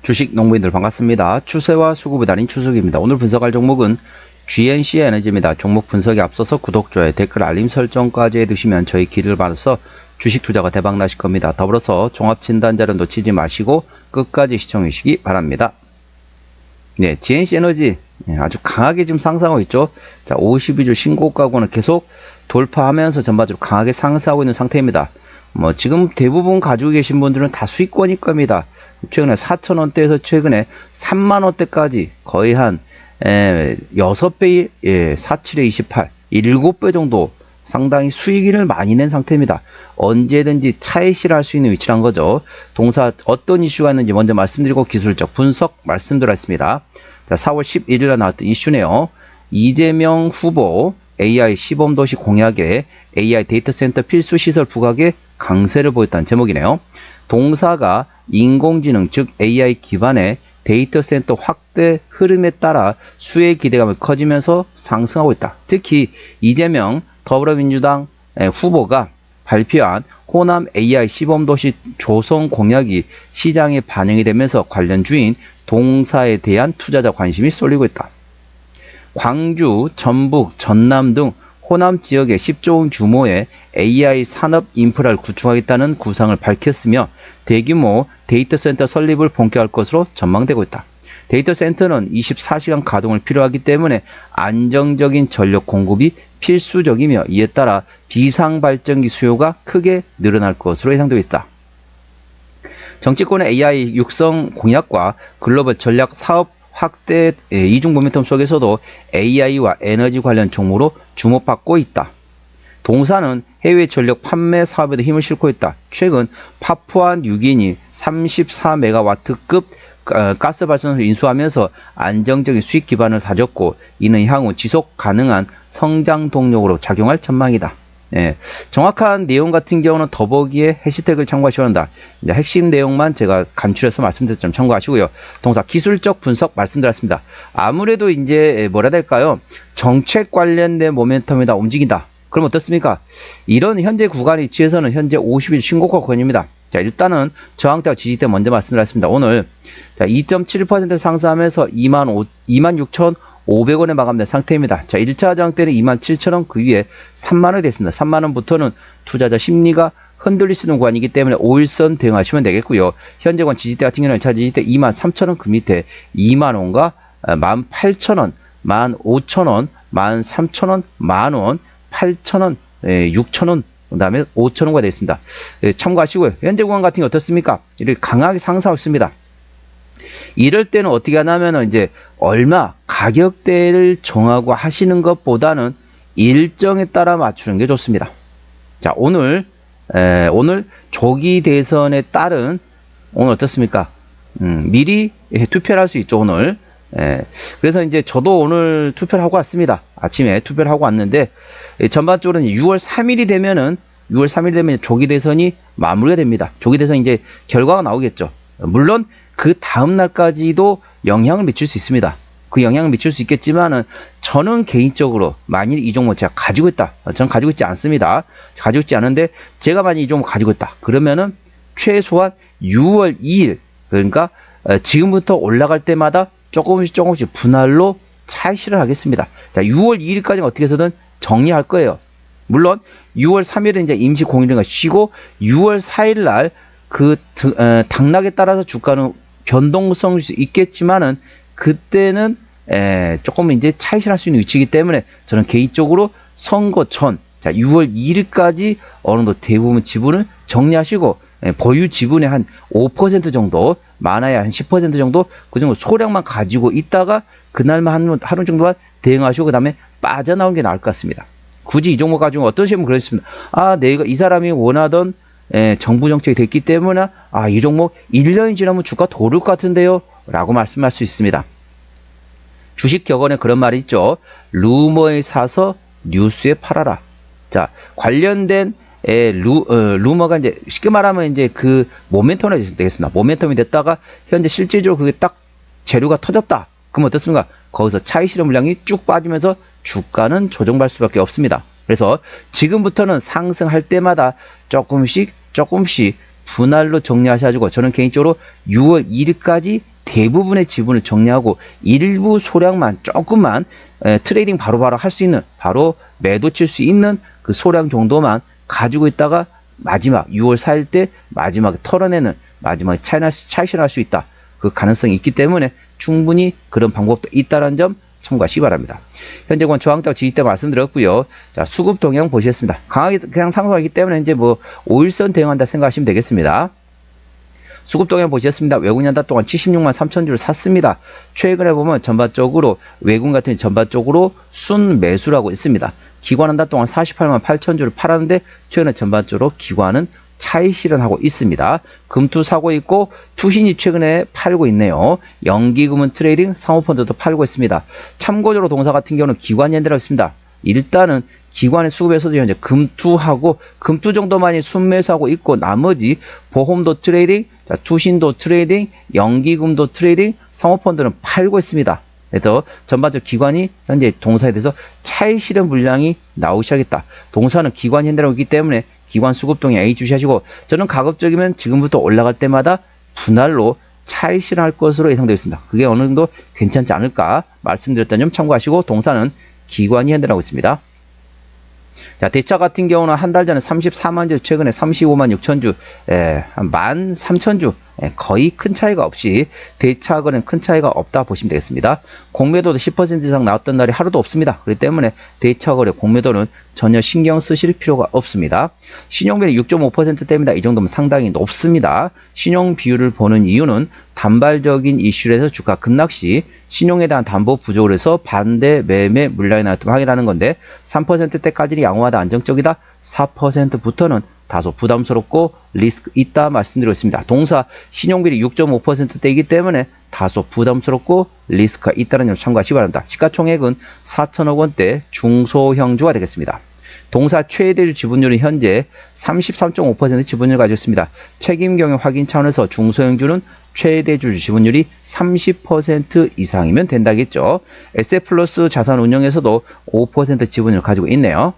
주식 농부인들 반갑습니다. 추세와 수급이 달인 추석입니다. 오늘 분석할 종목은 GNC 에너지입니다. 종목 분석에 앞서서 구독, 좋아요, 댓글, 알림 설정까지 해두시면 저희 길을 받아서 주식 투자가 대박 나실 겁니다. 더불어서 종합진단자료 놓치지 마시고 끝까지 시청해 주시기 바랍니다. 네, GNC 에너지 아주 강하게 지금 상승하고 있죠. 자, 52주 신고가고는 계속 돌파하면서 전반적으로 강하게 상승하고 있는 상태입니다. 지금 대부분 가지고 계신 분들은 다 수익권일 겁니다. 최근에 4,000원대에서 최근에 3만원대까지 거의 한 6배, 47에 28, 7배 정도 상당히 수익을 많이 낸 상태입니다. 언제든지 차익실을 할 수 있는 위치란 거죠. 동사 어떤 이슈가 있는지 먼저 말씀드리고 기술적 분석 말씀드렸습니다. 자, 4월 11일에 나왔던 이슈네요. 이재명 후보 AI 시범도시 공약에 AI 데이터 센터 필수 시설 부각에 강세를 보였다는 제목이네요. 동사가 인공지능 즉 AI 기반의 데이터 센터 확대 흐름에 따라 수혜 기대감이 커지면서 상승하고 있다. 특히 이재명 더불어민주당 후보가 발표한 호남 AI 시범도시 조성 공약이 시장에 반영이 되면서 관련 주인 동사에 대한 투자자 관심이 쏠리고 있다. 광주, 전북, 전남 등 호남 지역에 10조 원 규모의 AI 산업 인프라를 구축하겠다는 구상을 밝혔으며 대규모 데이터 센터 설립을 본격화할 것으로 전망되고 있다. 데이터 센터는 24시간 가동을 필요하기 때문에 안정적인 전력 공급이 필수적이며 이에 따라 비상발전기 수요가 크게 늘어날 것으로 예상되고 있다. 정치권의 AI 육성 공약과 글로벌 전략 사업 확대 이중 모멘텀 속에서도 AI와 에너지 관련 종목으로 주목받고 있다. 동사는 해외 전력 판매 사업에도 힘을 싣고 있다. 최근 파푸아 뉴기니 34메가와트급 가스 발전소를 인수하면서 안정적인 수익 기반을 다졌고 이는 향후 지속 가능한 성장 동력으로 작용할 전망이다. 정확한 내용 같은 경우는 더보기에 해시태그를 참고하시기 바랍니다. 핵심 내용만 제가 간추려서 말씀드릴 점 참고하시고요. 동사 기술적 분석 말씀드렸습니다. 아무래도 이제 뭐라 해야 될까요? 정책 관련된 모멘텀이다 움직인다. 그럼 어떻습니까? 이런 현재 구간 위치에서는 현재 50일 신고가 구간입니다. 자, 일단은 저항대와 지지대 먼저 말씀드렸습니다. 오늘 자, 2.7% 상승하면서 26,500원에 마감된 상태입니다. 자, 1차 저항대는 27,000원 그 위에 3만원이 됐습니다. 3만원부터는 투자자 심리가 흔들릴 수 있는 구간이기 때문에 5일선 대응하시면 되겠고요. 현재 구간 지지대 같은 경우는 1차 지지대 23,000원 그 밑에 2만원과 18,000원, 15,000원, 13,000원, 만원, 8,000원, 6,000원, 그 다음에 5,000원가 되겠습니다. 참고하시고요. 현재 구간 같은 게 어떻습니까? 이렇게 강하게 상승하고 있습니다. 이럴 때는 어떻게 하냐면은 이제 얼마 가격대를 정하고 하시는 것보다는 일정에 따라 맞추는 게 좋습니다. 자, 오늘 조기 대선에 따른 오늘 어떻습니까? 미리 투표를 할 수 있죠, 오늘. 그래서 이제 저도 오늘 투표를 하고 왔습니다. 아침에 투표를 하고 왔는데 전반적으로는 6월 3일이 되면 조기 대선이 마무리가 됩니다. 조기 대선 이제 결과가 나오겠죠. 물론 그 다음 날까지도 영향을 미칠 수 있습니다. 그 영향을 미칠 수 있겠지만은 저는 개인적으로 만일 이 종목 제가 가지고 있다. 저는 가지고 있지 않습니다. 가지고 있지 않은데 제가 만일 이 종목 가지고 있다. 그러면은 최소한 6월 2일 그러니까 지금부터 올라갈 때마다 조금씩 분할로 차익실을 하겠습니다. 자, 6월 2일까지는 어떻게 해서든 정리할 거예요. 물론 6월 3일은 이제 임시 공휴일인가 쉬고 6월 4일 날 그 당락에 따라서 주가는 변동성일 수 있겠지만은 그때는 조금 이제 차익실할 수 있는 위치이기 때문에 저는 개인적으로 선거 전 자, 6월 2일까지 어느 정도 대부분 지분을 정리하시고 보유 지분의 한 5% 정도 많아야 한 10% 정도 그 정도 소량만 가지고 있다가 그날만 하루 정도만 대응하시고 그 다음에 빠져나오는 게 나을 것 같습니다. 굳이 이 종목 가지고 어떤 식으로 그랬습니다. 내가 이 사람이 원하던 정부 정책이 됐기 때문에 이 종목 1년이 지나면 주가 더 오를 것 같은데요 라고 말씀할 수 있습니다. 주식 격언에 그런 말이 있죠. 루머에 사서 뉴스에 팔아라. 자, 관련된 루머가 이제 쉽게 말하면 이제 그 모멘텀이 되겠습니다. 모멘텀이 됐다가 현재 실질적으로 그게 딱 재료가 터졌다. 그럼 어떻습니까? 거기서 차익 실현 물량이 쭉 빠지면서 주가는 조정받을 수밖에 없습니다. 그래서 지금부터는 상승할 때마다 조금씩 분할로 정리하셔가지고 저는 개인적으로 6월 1일까지 대부분의 지분을 정리하고 일부 소량만 조금만 트레이딩 바로바로 할 수 있는, 바로 매도 칠 수 있는 그 소량 정도만 가지고 있다가 마지막 6월 4일 때 마지막에 털어내는, 마지막에 차익실현할 수 있다. 그 가능성이 있기 때문에 충분히 그런 방법도 있다는 점 참고하시기 바랍니다. 현재권 저항대 지지대 말씀드렸고요. 자, 수급 동향 보시겠습니다. 강하게 그냥 상승하기 때문에 이제 뭐 5일선 대응한다 생각하시면 되겠습니다. 수급 동향 보셨습니다. 외국인 한 달 동안 76만 3천 주를 샀습니다. 최근에 보면 전반적으로 외국인 같은 경우 전반적으로 순 매수라고 있습니다. 기관 한 달 동안 48만 8천 주를 팔았는데 최근에 전반적으로 기관은 차익 실현하고 있습니다. 금투 사고 있고 투신이 최근에 팔고 있네요. 연기금은 트레이딩, 사모펀드도 팔고 있습니다. 참고적으로 동사 같은 경우는 기관 연대라고 있습니다. 일단은 기관의 수급에서도 현재 금투하고 금투 정도만이 순매수하고 있고 나머지 보험도 트레이딩, 자, 투신도 트레이딩, 연기금도 트레이딩, 사모펀드는 팔고 있습니다. 그래서 전반적 기관이 현재 동사에 대해서 차익 실현 물량이 나오기 시작했다. 동사는 기관 현대라고 있기 때문에 기관 수급동에 A 주시하시고, 저는 가급적이면 지금부터 올라갈 때마다 분할로 차익 실현할 것으로 예상되어 있습니다. 그게 어느 정도 괜찮지 않을까 말씀드렸다는 점 참고하시고, 동사는 기관이 현대라고 있습니다. 자, 대차 같은 경우는 한 달 전에 34만 주, 최근에 35만 6천 주, 한 13,000주, 거의 큰 차이가 없이 대차하고는 큰 차이가 없다 보시면 되겠습니다. 공매도도 10% 이상 나왔던 날이 하루도 없습니다. 그렇기 때문에 대차거래 공매도는 전혀 신경 쓰실 필요가 없습니다. 신용비율이 6.5%대입니다. 이 정도면 상당히 높습니다. 신용 비율을 보는 이유는 단발적인 이슈에서 주가 급락 시 신용에 대한 담보 부족을 해서 반대 매매 물량이 나왔다고 확인하는 건데, 3%대까지는 양호하다, 안정적이다, 4%부터는 다소 부담스럽고 리스크 있다 말씀드리고 있습니다. 동사 신용비율이 6.5%대이기 때문에 다소 부담스럽고 리스크가 있다는 점 참고하시기 바랍니다. 시가총액은 4천억 원대 중소형주가 되겠습니다. 동사 최대주 지분율은 현재 33.5% 지분율을 가지고 있습니다. 책임 경영 확인 차원에서 중소형주는 최대주 지분율이 30% 이상이면 된다겠죠. SF+ 자산 운용에서도 5% 지분율을 가지고 있네요.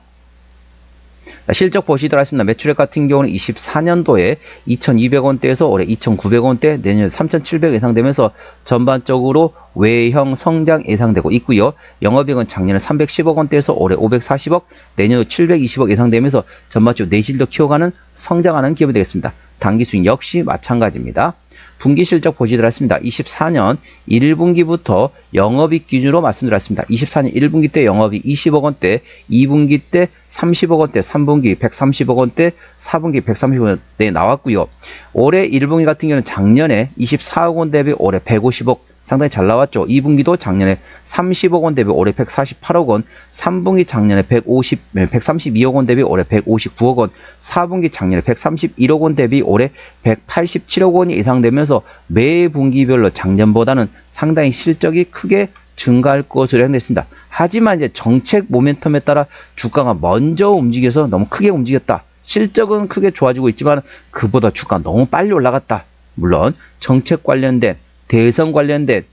실적 보시도록 하겠습니다. 매출액 같은 경우는 24년도에 2,200원대에서 올해 2,900원대, 내년에 3,700 예상되면서 전반적으로 외형 성장 예상되고 있고요. 영업이익은 작년에 310억 원대에서 올해 540억, 내년도 720억 예상되면서 전반적으로 내실도 키워가는 성장하는 기업이 되겠습니다. 당기수익 역시 마찬가지입니다. 분기 실적 보시도록 하겠습니다. 24년 1분기부터 영업이익 기준으로 말씀드렸습니다. 24년 1분기 때 영업이익 20억 원대, 2분기 때 30억 원대, 3분기 130억 원대, 4분기 130억 원대 나왔고요. 올해 1분기 같은 경우는 작년에 24억 원 대비 올해 150억, 상당히 잘 나왔죠. 2분기도 작년에 30억 원 대비 올해 148억 원, 3분기 작년에 132억 원 대비 올해 159억 원, 4분기 작년에 131억 원 대비 올해 187억 원이 예상되면서 매 분기별로 작년보다는 상당히 실적이 크게 증가할 것으로 예상됐습니다. 하지만 이제 정책 모멘텀에 따라 주가가 먼저 움직여서 너무 크게 움직였다. 실적은 크게 좋아지고 있지만 그보다 주가가 너무 빨리 올라갔다. 물론 정책 관련된, 대선 관련된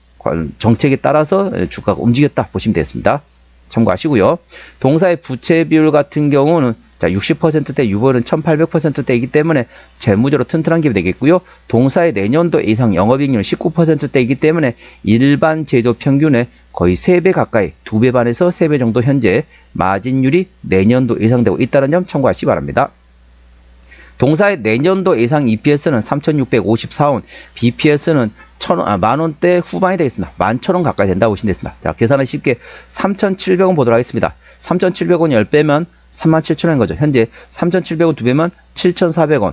정책에 따라서 주가가 움직였다 보시면 되겠습니다. 참고하시고요. 동사의 부채 비율 같은 경우는 60%대, 유보율은 1800%대이기 때문에 재무적으로 튼튼한 기업이 되겠고요. 동사의 내년도 예상 영업이익률은 19%대이기 때문에 일반 제조 평균의 거의 3배 가까이, 2배 반에서 3배 정도 현재 마진율이 내년도 예상되고 있다는 점 참고하시기 바랍니다. 동사의 내년도 예상 EPS는 3,654원, BPS는 만원대 후반이 되겠습니다. 11,000원 가까이 된다고 보시면 되겠습니다. 자, 계산을 쉽게 3,700원 보도록 하겠습니다. 3,700원 10배면 37,000원인 거죠. 현재 3,700원 2배면 7,400원,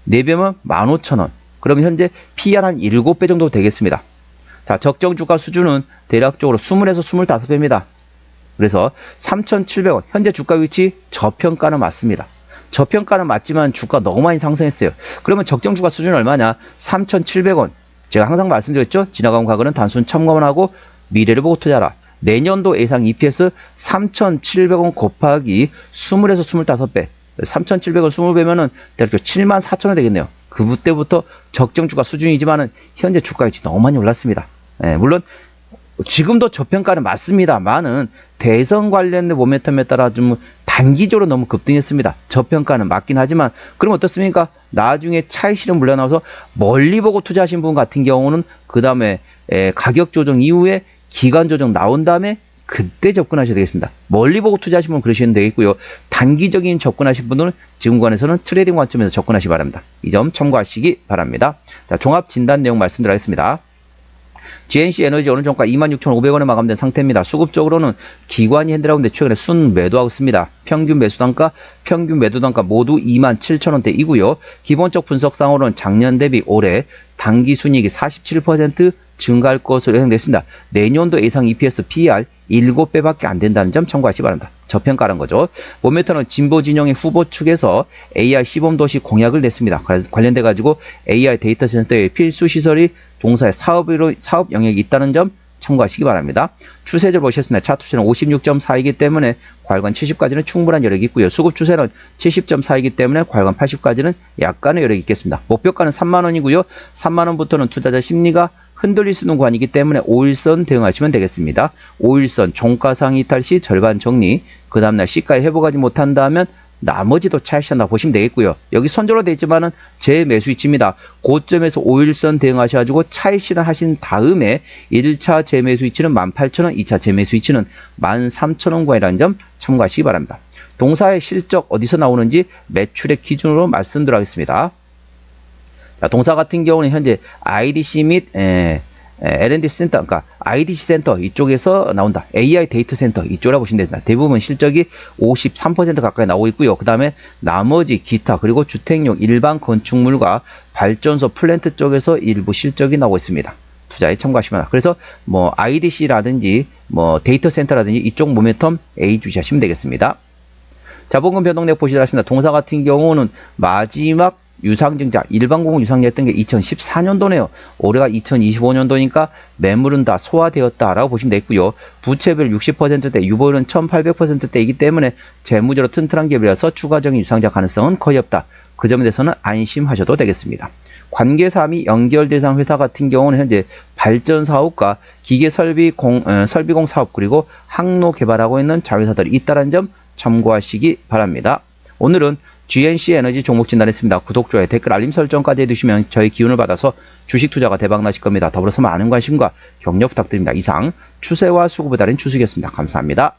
4배면 15,000원. 그러면 현재 PER 한 7배 정도 되겠습니다. 자, 적정 주가 수준은 대략적으로 20에서 25배입니다. 그래서 3,700원, 현재 주가 위치 저평가는 맞습니다. 저평가는 맞지만 주가 너무 많이 상승했어요. 그러면 적정 주가 수준은 얼마냐? 3,700원. 제가 항상 말씀드렸죠. 지나간 과거는 단순 참고만 하고 미래를 보고 투자하라. 내년도 예상 EPS 3,700원 곱하기 20에서 25배. 3,700원 20배면은 대략 74,000원 되겠네요. 그때부터 적정 주가 수준이지만은 현재 주가가 너무 많이 올랐습니다. 물론 지금도 저평가는 맞습니다만은 대선 관련된 모멘텀에 따라 좀 단기적으로 너무 급등했습니다. 저평가는 맞긴 하지만 그럼 어떻습니까? 나중에 차익 실현 물려 나와서 멀리 보고 투자하신 분 같은 경우는 그 다음에 가격 조정 이후에 기간 조정 나온 다음에 그때 접근하셔야 되겠습니다. 멀리 보고 투자하신 분은 그러시면 되겠고요. 단기적인 접근하신 분들은 지금 관에서는 트레이딩 관점에서 접근하시기 바랍니다. 이 점 참고하시기 바랍니다. 자, 종합 진단 내용 말씀드리겠습니다. GNC 에너지 오늘 종가 26,500원에 마감된 상태입니다. 수급적으로는 기관이 핸들하고 있는데 최근에 순 매도하고 있습니다. 평균 매수 단가, 평균 매도 단가 모두 27,000원대이고요. 기본적 분석상으로는 작년 대비 올해 당기 순이익이 47% 증가할 것으로 예상됐습니다. 내년도 예상 EPS PER 7배밖에 안 된다는 점 참고하시기 바랍니다. 저평가라는 거죠. 모멘텀은 진보 진영의 후보 측에서 AI 시범 도시 공약을 냈습니다. 관련돼 가지고 AI 데이터 센터의 필수 시설이 동사의 사업 영역이 있다는 점 참고하시기 바랍니다. 추세를 보셨습니다. 차트 추세는 56.4이기 때문에 과열관 70까지는 충분한 여력이 있고요. 수급 추세는 70.4이기 때문에 과열관 80까지는 약간의 여력이 있겠습니다. 목표가는 3만원이고요. 3만원부터는 투자자 심리가 흔들릴 수 있는 구간이기 때문에 5일선 대응하시면 되겠습니다. 5일선 종가상 이탈 시 절반 정리, 그 다음날 시가에 회복하지 못한다면 나머지도 차익시한다 보시면 되겠고요. 여기 선조로 되어 있지만은 제 매수 위치입니다. 고점에서 5일선 대응하셔가지고 차익 실현하신 다음에 1차 재매수 위치는 18,000원, 2차 재매수 위치는 13,000원 구간이라는 점 참고하시기 바랍니다. 동사의 실적 어디서 나오는지 매출액 기준으로 말씀드리겠습니다. 자, 동사 같은 경우는 현재 IDC 및 L&D 센터, 그러니까 IDC 센터 이쪽에서 나온다. AI 데이터 센터 이쪽이라고 보시면 됩니다. 대부분 실적이 53% 가까이 나오고 있고요. 그 다음에 나머지 기타 그리고 주택용 일반 건축물과 발전소 플랜트 쪽에서 일부 실적이 나오고 있습니다. 투자에 참고하시면 됩니다. 그래서 뭐 IDC라든지 뭐 데이터 센터라든지 이쪽 모멘텀 A 주시하시면 되겠습니다. 자본금 변동력 보시도록 하겠습니다. 동사 같은 경우는 마지막 유상증자, 일반공은 유상증자했던 게 2014년도네요. 올해가 2025년도니까 매물은 다 소화되었다라고 보시면 되겠고요. 부채별 60%대, 유보율은 1800%대이기 때문에 재무적으로 튼튼한 기업이라서 추가적인 유상증자 가능성은 거의 없다. 그 점에 대해서는 안심하셔도 되겠습니다. 관계사 및 연결 대상 회사 같은 경우는 현재 발전 사업과 기계 설비공 사업 그리고 항로 개발하고 있는 자회사들이 있다는 점 참고하시기 바랍니다. 오늘은 GNC 에너지 종목 진단했습니다. 구독, 좋아요, 댓글, 알림 설정까지 해두시면 저희 기운을 받아서 주식 투자가 대박 나실 겁니다. 더불어서 많은 관심과 격려 부탁드립니다. 이상 추세와 수급에 달인 추수이었습니다. 감사합니다.